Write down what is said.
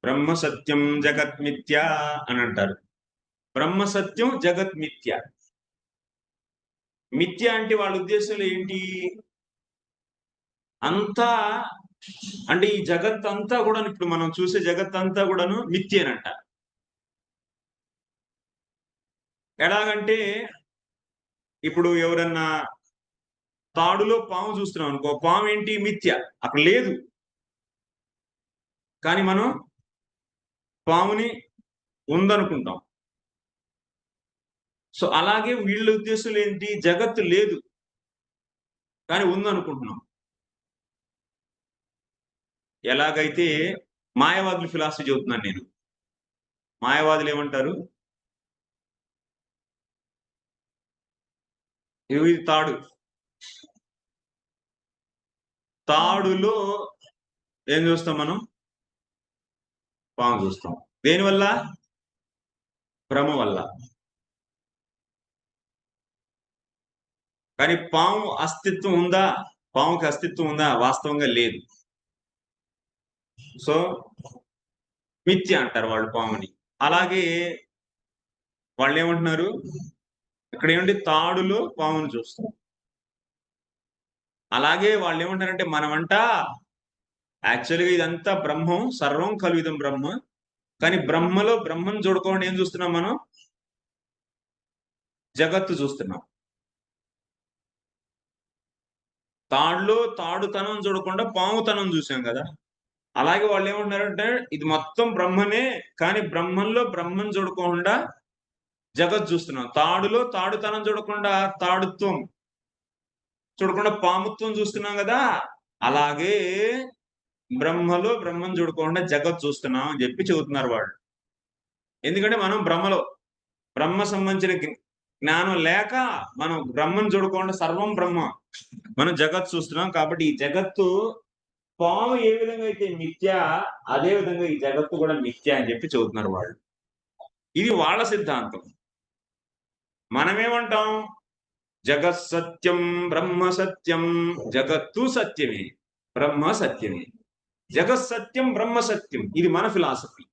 బ్రహ్మ సత్యం జగత్ మిథ్య అని అంటారు. బ్రహ్మ సత్యం జగత్ మిథ్య. మిథ్య అంటే వాళ్ళ ఉద్దేశంలో ఏంటి? అంతా అంటే ఈ జగత్ అంతా కూడా, ఇప్పుడు మనం చూసే జగత్ అంతా కూడాను మిథ్యేనంట. ఎలాగంటే ఇప్పుడు ఎవరన్నా తాడులో పాము చూస్తున్నాం అనుకో, పాము ఏంటి? మిథ్య, అక్కడ లేదు. కానీ మనం పాముని ఉందనుకుంటాం. సో అలాగే వీళ్ళ ఉద్దేశంలో ఏంటి? జగత్తు లేదు కానీ ఉందనుకుంటున్నాం. ఎలాగైతే మాయావాదుల ఫిలాసఫీ చెబుతున్నాను నేను. మాయావాదులు ఏమంటారు? ఇది తాడు. తాడులో ఏం చూస్తాం మనం? పాము చూస్తాం. దేనివల్ల? భ్రమ వల్ల. కానీ పాము అస్తిత్వం ఉందా? పాముకి అస్తిత్వం ఉందా? వాస్తవంగా లేదు. సో మిథ్య అంటారు వాళ్ళు పాముని. అలాగే వాళ్ళేమంటున్నారు? ఇక్కడ ఏమంటే తాడులో పామును చూస్తాం. అలాగే వాళ్ళేమంటారంటే మనమంట యాక్చువల్‌గా ఇదంతా బ్రహ్మం, సర్వం కల్విదం బ్రహ్మ. కానీ బ్రహ్మలో బ్రహ్మను చూడకుండా ఏం చూస్తున్నాం మనం? జగత్తు చూస్తున్నాం. తాడులో తాడుతనం చూడకుండా పాముతనం చూసాం గదా! అలాగే వాళ్ళేమంటున్నారంటే ఇది మొత్తం బ్రహ్మనే, కానీ బ్రహ్మంలో బ్రహ్మను చూడకుండా జగత్ చూస్తున్నాం. తాడులో తాడుతనం చూడకుండా తాడుత్వం చూడకుండా పాముత్వం చూస్తున్నాం గదా! అలాగే బ్రహ్మలో బ్రహ్మను చూడకుండా జగత్ చూస్తున్నాం అని చెప్పి చెబుతున్నారు వాళ్ళు. ఎందుకంటే మనం బ్రహ్మలో, బ్రహ్మ సంబంధించిన జ్ఞానం లేక మనం బ్రహ్మను చూడకుండా సర్వం బ్రహ్మ. మనం జగత్ చూస్తున్నాం. కాబట్టి ఈ జగత్తు పాము ఏ విధంగా అయితే మిథ్య, అదే విధంగా ఈ జగత్తు కూడా మిథ్య అని చెప్పి చెబుతున్నారు వాళ్ళు. ఇది వాళ్ళ సిద్ధాంతం. మనమేమంటాం? జగత్ సత్యం, బ్రహ్మ సత్యం. జగత్తు సత్యమే, బ్రహ్మ సత్యమే. జగత్ సత్యం, బ్రహ్మ సత్యం. ఇది మన ఫిలాసఫీ.